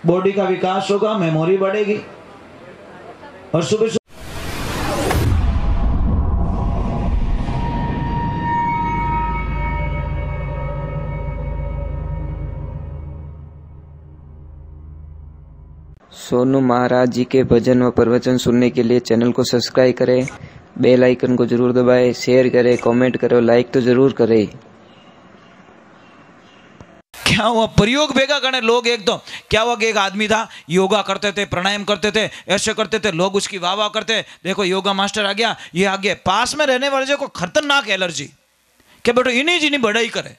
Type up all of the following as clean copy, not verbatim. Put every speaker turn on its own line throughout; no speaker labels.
Body का विकास होगा, memory बढ़ेगी। और सुबह
सोनू महाराज जी के भजन व प्रवचन सुनने के लिए चैनल को सब्सक्राइब करें, बेल आइकन को जरूर दबाएं, शेयर करें, कमेंट करें, लाइक तो जरूर करें।
क्या हुआ, प्रयोग भेगा करने लोग। एक तो क्या हुआ कि एक आदमी था, योगा करते थे, प्राणायाम करते थे, ऐसे करते थे, लोग उसकी वाह वाह करते, देखो योगा मास्टर आ गया, ये आ गया। पास में रहने वाले को खतरनाक एलर्जी कि बेटो इन्हीं जी बढ़ाई करे,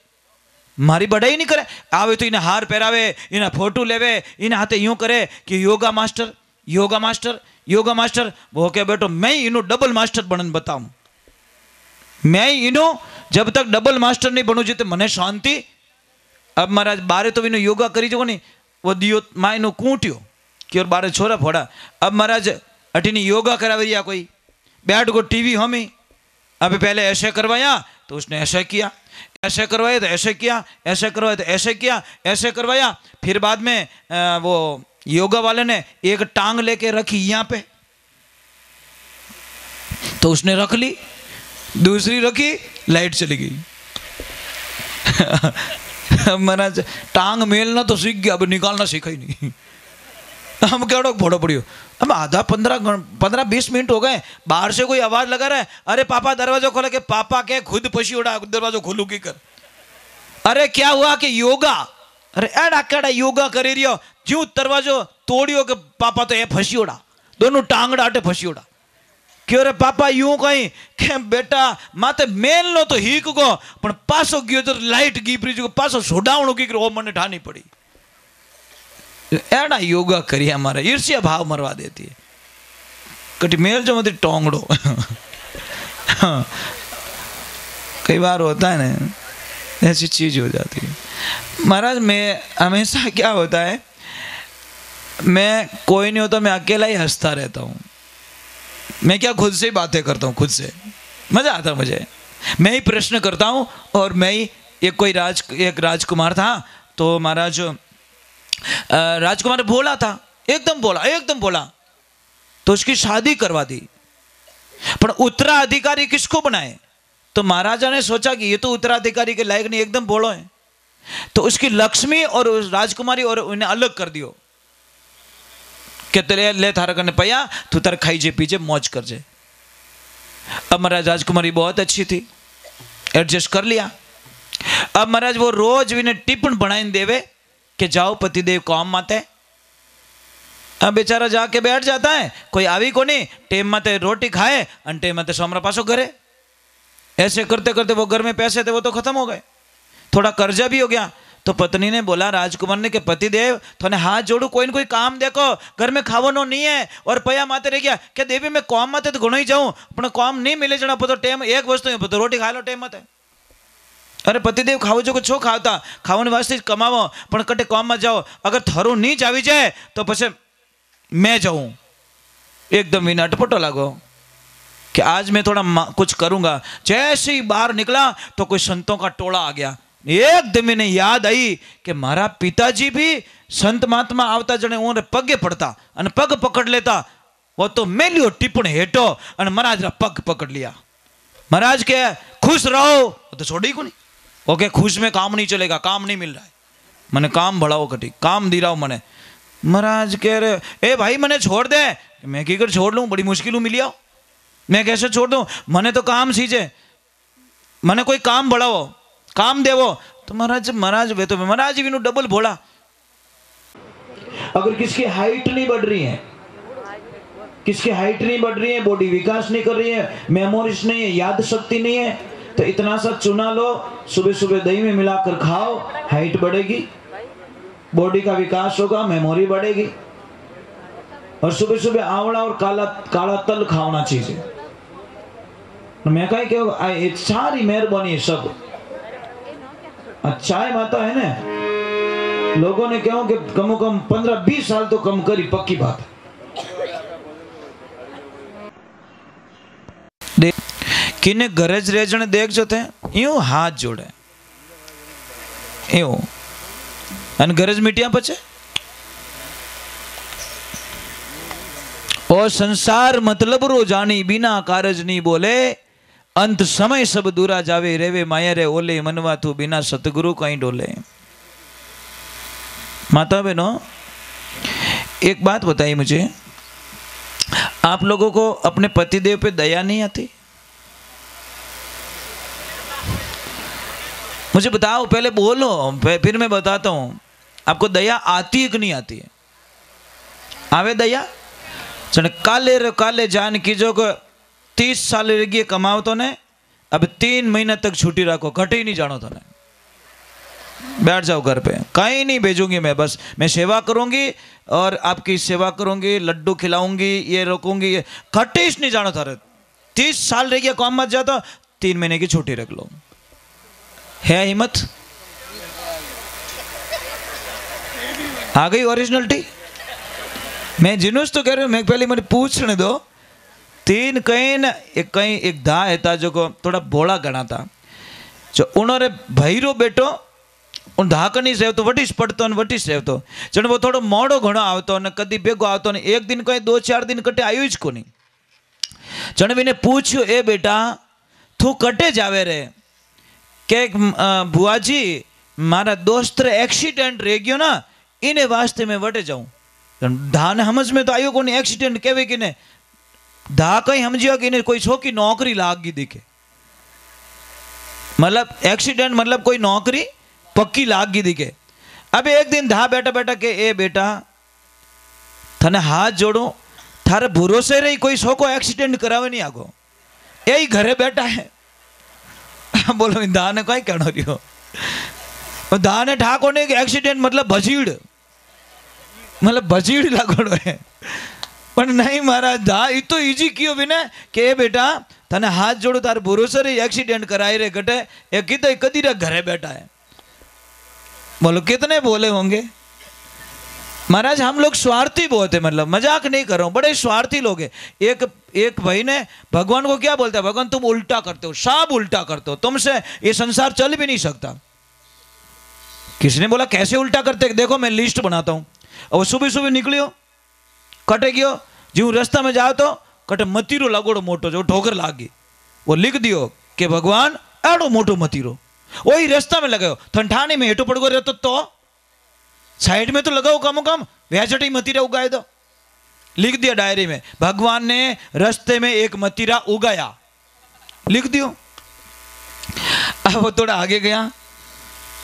मारी बढ़ाई नहीं करे। आवे तो इन्हें हार पहरावे, इन्हें फोटो लेवे, इन्हें हाथे यूं करे कि yoga master yoga master yoga master. वो के बेटो मैं इन्हों डबल मास्टर बनन बताऊं, मैं इन्हों जब तक डबल मास्टर नहीं बनू जीते मने शांति। अब महाराज बारे तो इन्हों योगा करी जो नहीं, वो दियो माँ इन्हों कूट्यो कि और बारे छोरा फोड़ा। अब महाराज अठीनी योगा करावे या कोई बैठ को टीवी हमें, अभी पहले ऐसे करवाया तो उसने ऐसे किया, ऐसे करवाया तो ऐसे किया, ऐसे करवाया तो ऐसे किया, ऐसे करवाया। फिर बाद में वो योगा वाले ने एक टांग लेके रखी यहाँ पे, तो उसने रख ली, दूसरी रखी, लाइट चली गई। महाराज टांग मेलना तो सीख गया, अब निकालना सीखा ही नहीं। हम क्या फोड़ो पड़ियो। अब आधा 15-20 मिनट हो गए, बाहर से कोई आवाज लगा रहा है, अरे पापा दरवाजा खोले के, पापा के खुद फंसी उड़ा, दरवाजा खोलू की कर। अरे क्या हुआ कि योगा, अरे एड़ा केड़ा योगा करे रियो, ज्यों दरवाजो तोड़ियो के पापा तो ये फंसी उड़ा, दोनों टांगड़ा आटे फंसी उड़ा। क्यों रे पापा यूं कहीं के बेटा माते मेल नो तो हीक को, पण पासो गयो तो लाइट गीपरी जो पासो सोडावणो की ओ मने ठानी पड़ी। एड़ा योगा करी हमारे ईर्ष्या भाव मरवा देती है। कटी मेल जो मत टोंगड़ो। कई बार होता है ना, ऐसी चीज हो जाती है। महाराज मैं हमेशा क्या होता है, मैं कोई नहीं होता, मैं अकेला ही हंसता रहता हूँ। मैं क्या खुद से ही बातें करता हूँ, खुद से मजा आता मुझे। मैं ही प्रश्न करता हूँ और मैं ही एक राजकुमार था, तो महाराज राजकुमार बोला था, एकदम बोला, तो उसकी शादी करवा दी। पर उत्तराधिकारी किसको बनाए, तो महाराजा ने सोचा कि ये तो उत्तराधिकारी के लायक नहीं, एकदम बोलो है, तो उसकी लक्ष्मी और राजकुमारी और उन्हें अलग कर दियो कि तेरे ले थारा करने पया, तू तार खाई जे पीजे मौज कर जे। अब महाराज राजकुमारी बहुत अच्छी थी, एडजस्ट कर लिया। अब महाराज वो रोज इन्हें टिफिन बनाई देवे कि जाओ पतिदेव काम माते। अब बेचारा जाके बैठ जाता है, कोई आवी को नहीं, टेम माते रोटी खाए और टेम माते सोमरा पासो घरे। ऐसे करते करते वो घर में पैसे थे वो तो खत्म हो गए, थोड़ा कर्जा भी हो गया। तो पत्नी ने बोला राजकुमार ने कि पतिदेव थोने हाथ जोड़ू, कोई न कोई काम देखो, घर में खावनो नहीं है और पया माते रह गया। क्या देवी मैं काम माते तो घणो ही जाऊं, पण काम नहीं मिले जना तो टेम एक वस्तु तो रोटी खा लो टेम माते। अरे पतिदेव खाओ जो छो खावता, खावाने वास्ते कमावो, पण कटे काम में जाओ, अगर थारू नहीं जावी जाए तो पछे मैं जाऊं। एकदम इन्हें अटपटो लागो कि आज मैं थोड़ा कुछ करूंगा। जैसे ही बाहर निकला तो कोई संतों का टोला आ गया। एकदम इन्हें याद आई कि मारा पिताजी भी संत महात्मा आवता जने उन्हें पगे पड़ता और पग पकड़ लेता, वो तो मेलियो टिप्पण हेठो और महाराज पग पकड़ लिया। महाराज के खुश रहो, तो छोड़ी को नहीं, ओके खुश में काम नहीं चलेगा, काम नहीं मिल रहा है, मने काम बढ़ाओ, कटी काम दी रहा मने। महाराज कह रहे ए भाई मने छोड़ दे। मैं की कर छोड़ लूं, बड़ी मुश्किल मिली आओ, मैं कैसे छोड़ दूं, मने तो काम सीजे, मने कोई काम बढ़ाओ, काम देवो। तो महाराज वे तो महाराज भी डबल बोला।
अगर किसकी हाइट नहीं बढ़ रही है, किसकी हाइट नहीं बढ़ रही है, बॉडी विकास नहीं कर रही है, मेमोरीज नहीं है, याद शक्ति नहीं है, तो इतना सा चुना लो, सुबह सुबह दही में मिलाकर खाओ, हाइट बढ़ेगी, बॉडी का विकास होगा, मेमोरी बढ़ेगी। और सुबह सुबह आंवला और काला तल खाना चाहिए। मैं कहीं सारी मेहरबानी सब अच्छा है माता है ना। लोगों ने कहो कि कम 15-20 साल तो कम करी, पक्की बात है। किने गरज रेजने देख जो थे यूं हाथ जोड़े यूं अन गरज मिटिया पचे
और संसार मतलब रो जानी बिना कारज नहीं बोले, अंत समय सब दूरा जावे रेवे माया रे ओले, मनवा तू बिना सतगुरु कहीं डोले। माता बहनों, एक बात बताइए मुझे, आप लोगों को अपने पतिदेव पे दया नहीं आती? मुझे बताओ, पहले बोलो फिर मैं बताता हूं आपको दया आती है कि नहीं आती है? आवे दया? चल काले रे काले जान कीजो को 30 साल लगी कमाओ तो ने, अब 3 महीना तक छुट्टी रखो, घटे ही नहीं जानो तो ने, बैठ जाओ घर पे, कहीं नहीं भेजूंगी मैं, बस मैं सेवा करूंगी और आपकी सेवा करूंगी, लड्डू खिलाऊंगी, ये रोकूंगी, ये घटे ही नहीं जानो थारे। 30 साल रह गया काम मत जाता, 3 महीने की छुट्टी रख लो। है हिम्मत? आ गई ओरिजिनलिटी? मैं जिनुस तो कह रही हूं, मैं पहले मुझे पूछने दो। 3 कहीं न कहीं एक धा था जो को थोड़ा भोला गणा था, जो उन्होंने भैरो बेटो उन धाकनी सेवतो वटिश पड़तो ने वटिश सेवतो, जण वो थोड़ो मोड़ो घणो आवतो ने कदी भेगो आवतो ने, एक दिन कहीं 2-4 दिन कटे आयु ज कोनी। जण विने पूछ्यो, ए बेटा तू कटे जावे रे? के बुआजी मारा दोस्त रे एक्सीडेंट रह गयो ना, इने वास्ते मैं वटे जाऊं। धा ने समझ में तो आयो कोनी एक्सीडेंट केवे कि ने, धा कहीं समझियो कि ने कोई छोकी नौकरी लाग गई दिखे, मतलब एक्सीडेंट मतलब कोई नौकरी पक्की लाग गई दिखे। अब एक दिन धा बैठा बैठा के, ए बेटा थने हाथ जोड़ो, थारे भरोसे रही कोई सो को एक्सीडेंट करावे नहीं आगो, यही घरे बैठा है। बोलो धा ने कहीं कहना रही हो, धा ने ठाको ने एक्सीडेंट मतलब भजीड़, मतलब भजीड़ लागोड़ो है, पर नहीं महाराज धा इतो इजी कियो बिना के ए बेटा थने हाथ जोड़ो, तारे भरोसे रही एक्सीडेंट कराए रे घटे, ये कितने कदी रे घरे बैठा है। बोलो कितने बोले होंगे महाराज? हम लोग स्वार्थी बहुत है, मतलब मजाक नहीं कर रहा हूं, बड़े स्वार्थी लोग हैं। एक भाई ने भगवान को क्या बोलता है, भगवान तुम उल्टा करते हो, सब उल्टा करते हो, तुमसे ये संसार चल भी नहीं सकता। किसने बोला कैसे उल्टा करते? देखो मैं लिस्ट बनाता हूं। और सुबह सुबह निकलियो, कटे गयो, जो रास्ता में जाओ तो कटे मतीरो लगोड़ो मोटो जो ठोकर लागी, वो लिख दियो कि भगवान एड़ो मोटो मतीरो, वही रास्ता में लगाओ, ठंठाने में हेठो पड़ गो रहते तो साइड में तो लगाओ, कम कम व्याचटी मतीरा उगाए दो। लिख दिया डायरी में, भगवान ने रास्ते में एक मतीरा उगाया, लिख दियो। अब वो थोड़ा आगे गया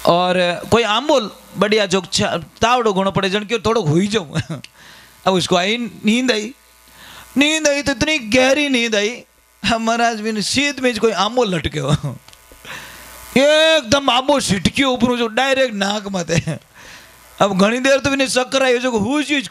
और कोई आंबोल बढ़िया जो तावड़ो घणो पड़े जन के थोड़ो हुई जाऊं। अब उसको आई नींद आई, नींद आई तो इतनी गहरी नींद आई, महाराज भी सीध में कोई आंबोल लटके हो, एकदम आंबो छिटक्यो ऊपर जो डायरेक्ट नाक मत है। अब घनी देर तो भी चक्कर आई जो हुई